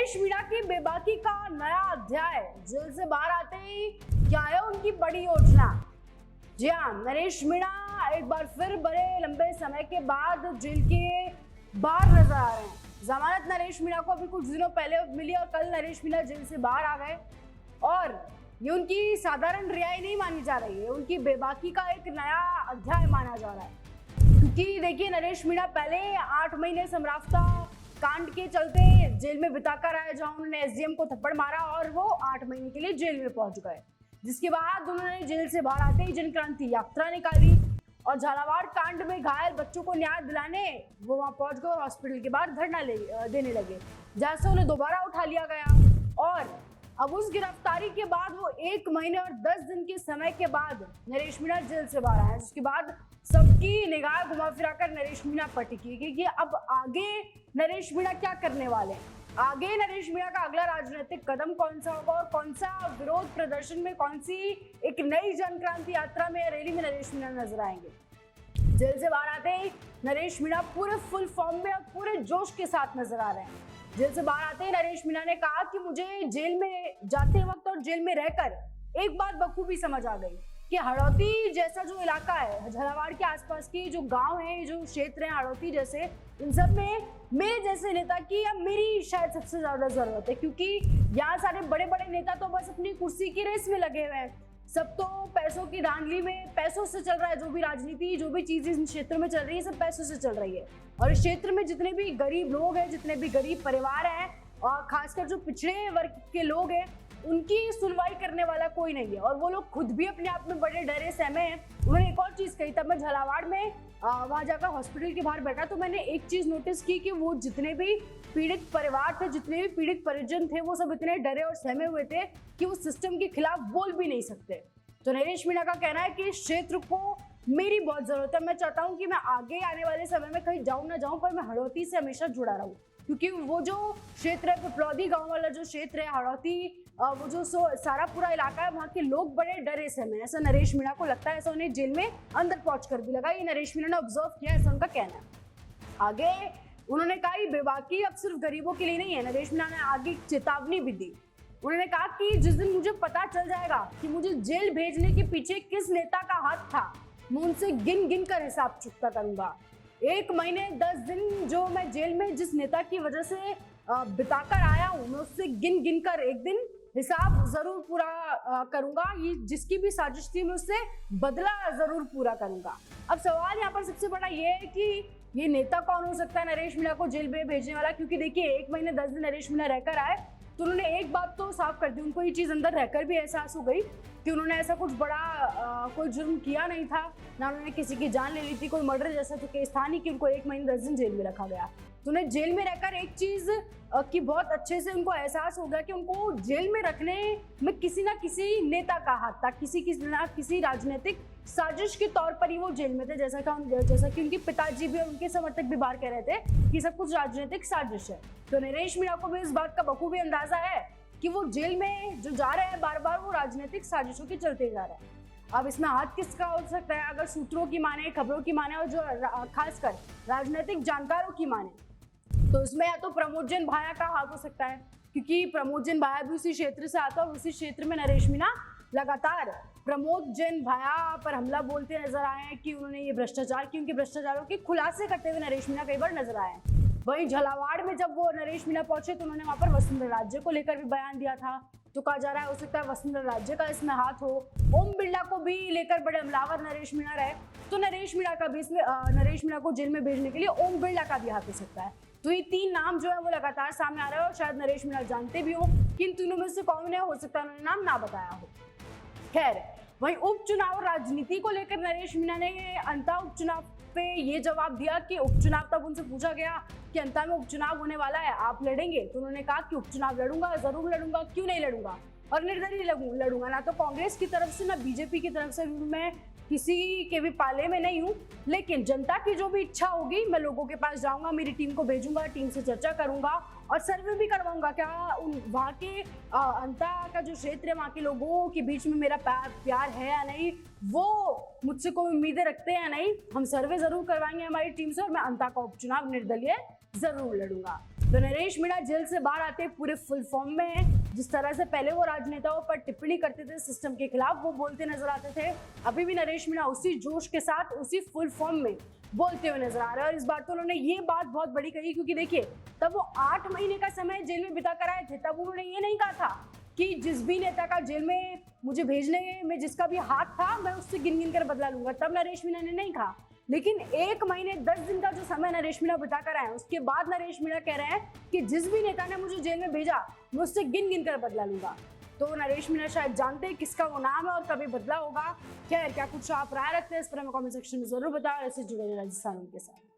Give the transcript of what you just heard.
नरेश मीणा की बेबाकी का नया अध्याय। जेल से बाहर आते ही क्या है उनकी बड़ी योजना। जी हाँ, नरेश मीणा एक बार फिर बड़े लंबे समय के बाद जेल के बाहर नजर आ रहे हैं। जमानत नरेश मीणा को अभी कुछ दिनों पहले मिली और कल नरेश मीणा जेल से बाहर आ गए और ये उनकी साधारण रिहाई नहीं मानी जा रही है, उनकी बेबाकी का एक नया अध्याय माना जा रहा है। क्योंकि देखिए, नरेश मीणा पहले 8 महीने समराफ्ता कांड के चलते जेल में बिताकर आए, जहां उन्होंने एसडीएम को थप्पड़ मारा और वो 8 महीने के लिए जेल में पहुंच गए। जिसके बाद उन्होंने जेल से बाहर आते ही जन क्रांति यात्रा निकाली और झालावाड़ कांड में घायल बच्चों को न्याय दिलाने वो वहां पहुंच गए और हॉस्पिटल के बाहर धरना देने लगे, जहां से उन्हें दोबारा उठा लिया गया। और अब उस गिरफ्तारी के बाद वो 1 महीने और 10 दिन के समय के बाद नरेश मीणा जेल से बाहर आए, जिसके बाद सबकी निगाह घुमा फिराकर नरेश मीणा पर टिकी कि अब आगे नरेश मीणा क्या करने वाले हैं, आगे नरेश मीणा का अगला राजनीतिक कदम कौन सा होगा और कौन सा विरोध प्रदर्शन में, कौन सी एक नई जन क्रांति यात्रा में, रैली में नरेश मीणा नजर आएंगे। जेल से बाहर आते ही नरेश मीणा पूरे फुल फॉर्म में और पूरे जोश के साथ नजर आ रहे हैं। जेल से बाहर आते ही नरेश मीणा ने कहा कि मुझे जेल में जाते वक्त और जेल में रहकर एक बात बखूबी समझ आ गई कि हड़ौती जैसा जो इलाका है, झालावाड़ के आसपास की जो गांव है, जो क्षेत्र है हड़ौती जैसे, इन सब में मेरे जैसे नेता की या मेरी शायद सबसे ज्यादा जरूरत है। क्योंकि यहाँ सारे बड़े बड़े नेता तो बस अपनी कुर्सी की रेस में लगे हुए हैं, सब तो पैसों की धांधली में, पैसों से चल रहा है। जो भी राजनीति, जो भी चीजें इन क्षेत्रों में चल रही है, सब पैसों से चल रही है। और इस क्षेत्र में जितने भी गरीब लोग हैं, जितने भी गरीब परिवार हैं और खासकर जो पिछड़े वर्ग के लोग हैं, उनकी सुनवाई करने वाला कोई नहीं है। और वो लोग खुद भी अपने आप में बड़े डरे सहमे हैं। उन्होंने एक और चीज कही, तब मैं झालावाड़ में वहां जाकर हॉस्पिटल के बाहर बैठा तो मैंने एक चीज नोटिस की कि वो जितने भी पीड़ित परिवार थे, जितने भी पीड़ित परिजन थे, वो सब इतने डरे और सहमे हुए थे कि वो सिस्टम के खिलाफ बोल भी नहीं सकते। तो नरेश मीणा का कहना है कि इस क्षेत्र को मेरी बहुत जरूरत है। मैं चाहता हूं कि मैं आगे आने वाले समय में कहीं जाऊं ना जाऊं, पर मैं हड़ौती से हमेशा जुड़ा रहूं। क्योंकि वो जो क्षेत्र है, पिपलौदी गांव वाला जो क्षेत्र है, हड़ौती, वो जो सारा पूरा इलाका है, वहाँ के लोग बड़े डरे से में, ऐसा नरेश मीणा को लगता है। ऐसा उन्हें जेल में अंदर पहुंच कर भी लगा, ये नरेश मीणा ने ऑब्जर्व किया, ऐसा उनका कहना है। आगे उन्होंने कहा ये बेबाकी अब सिर्फ गरीबों के लिए नहीं है। नरेश मीणा ने आगे चेतावनी भी दी। उन्होंने कहा कि जिस दिन मुझे पता चल जाएगा कि मुझे जेल भेजने के पीछे किस नेता का हाथ था, मैं उनसे गिन गिन कर हिसाब चुकता करूंगा। 1 महीने 10 दिन जो मैं जेल में जिस नेता की वजह से बिताकर आया हूं, मैं उससे गिन गिन कर एक दिन हिसाब जरूर पूरा करूंगा। ये जिसकी भी साजिश थी, मैं उससे बदला जरूर पूरा करूंगा। अब सवाल यहाँ पर सबसे बड़ा ये है कि ये नेता कौन हो सकता है नरेश मीणा को जेल में भेजने वाला। क्योंकि देखिए, 1 महीने 10 दिन नरेश मीणा रहकर आए तो उन्होंने एक बात तो साफ कर दी, उनको ये चीज अंदर रहकर भी एहसास हो गई कि उन्होंने ऐसा कुछ बड़ा कोई जुर्म किया नहीं था, ना उन्होंने किसी की जान ले ली थी, कोई मर्डर जैसा तो केस था नहीं कि उनको 1 महीने 10 दिन जेल में रखा गया। तो उन्हें जेल में रहकर एक चीज की बहुत अच्छे से उनको एहसास हो गया कि उनको जेल में रखने में किसी ना किसी नेता का हाथ था, किसी राजनीतिक साजिश के तौर पर ही वो जेल में थे। जैसा कि उनके पिताजी भी और उनके समर्थक भी बाहर कह रहे थे कि सब कुछ राजनीतिक साजिश है। तो नरेश मीणा को भी इस बात का बखूबी अंदाजा है कि वो जेल में जो जा रहे हैं बार बार, वो राजनीतिक साजिशों के चलते जा रहे हैं। अब इसमें हाथ किसका हो सकता है? अगर सूत्रों की माने, खबरों की माने और जो खासकर राजनीतिक जानकारों की माने, तो इसमें या तो प्रमोद जैन भाया का हाथ हो सकता है, क्योंकि प्रमोद जैन भाया भी उसी क्षेत्र से आता है और उसी क्षेत्र में नरेश मीणा लगातार प्रमोद जैन भाया पर हमला बोलते नजर आए हैं कि उन्होंने ये भ्रष्टाचार की, उनके भ्रष्टाचारों के खुलासे करते हुए नरेश मीणा कई बार नजर आए हैं। वहीं झालावाड़ में जब वो नरेश मीणा पहुंचे तो उन्होंने वहां पर वसुंधरा राज्य को लेकर भी बयान दिया था। तो कहा जा रहा है हो सकता है वसुंधरा राज्य का इसमें हाथ हो। ओम बिरला को भी लेकर बड़े हमलावर नरेश मीणा रहे, तो नरेश मीणा का भी इसमें, नरेश मीणा को जेल में भेजने के लिए ओम बिरला का भी हाथ हो सकता है। तो ये 3 नाम जो है वो लगातार सामने आ रहे हैं और शायद नरेश मीणा जानते भी हो कि इन तीनों में से कौन है, हो सकता है उन्होंने नाम ना बताया हो। खैर, वहीं उपचुनाव राजनीति को लेकर नरेश मीणा ने अंता उपचुनाव पे ये जवाब दिया कि उपचुनाव, तब उनसे पूछा गया कि अंता में उपचुनाव होने वाला है, आप लड़ेंगे? तो उन्होंने कहा कि उपचुनाव लड़ूंगा, जरूर लड़ूंगा, क्यों नहीं लड़ूंगा, और निर्दलीय लड़ूंगा। ना तो कांग्रेस की तरफ से ना बीजेपी की तरफ से मैं किसी के भी पाले में नहीं हूँ, लेकिन जनता की जो भी इच्छा होगी मैं लोगों के पास जाऊंगा, मेरी टीम को भेजूंगा, टीम से चर्चा करूंगा और सर्वे भी करवाऊंगा क्या वहाँ के अंता का जो क्षेत्र है, वहाँ के लोगों के बीच में मेरा प्यार है या नहीं, वो मुझसे कोई उम्मीदें रखते हैं या नहीं। हम सर्वे जरूर करवाएंगे हमारी टीम से और मैं अंता का उपचुनाव निर्दलीय जरूर लड़ूंगा। तो नरेश मीणा जेल से बाहर आते पूरे फुल फॉर्म में है। जिस तरह से पहले वो राजनेताओं पर टिप्पणी करते थे, सिस्टम के खिलाफ वो बोलते नजर आते थे, अभी भी नरेश मीणा उसी जोश के साथ उसी फुल फॉर्म में बोलते हुए नजर आ रहे हैं। और इस बार तो उन्होंने ये बात बहुत बड़ी कही, क्योंकि देखिए तब वो 8 महीने का समय जेल में बिता कर आए थे, तब उन्होंने ये नहीं कहा था कि जिस भी नेता का जेल में मुझे भेजने में जिसका भी हाथ था मैं उससे गिन गिन कर बदला लूंगा, तब नरेश मीणा ने नहीं कहा। लेकिन 1 महीने 10 दिन का जो समय नरेश मीणा बिता कर आए, उसके बाद नरेश मीणा कह रहे हैं कि जिस भी नेता ने मुझे जेल में भेजा मैं उससे गिन गिन कर बदला लूंगा। तो नरेश मीणा शायद जानते हैं किसका वो नाम है और कभी बदला होगा। खैर, क्या कुछ आप राय रखते हैं इस पर हमें कमेंट सेक्शन में जरूर बताओ। ऐसे जुड़े राजस्थान के साथ।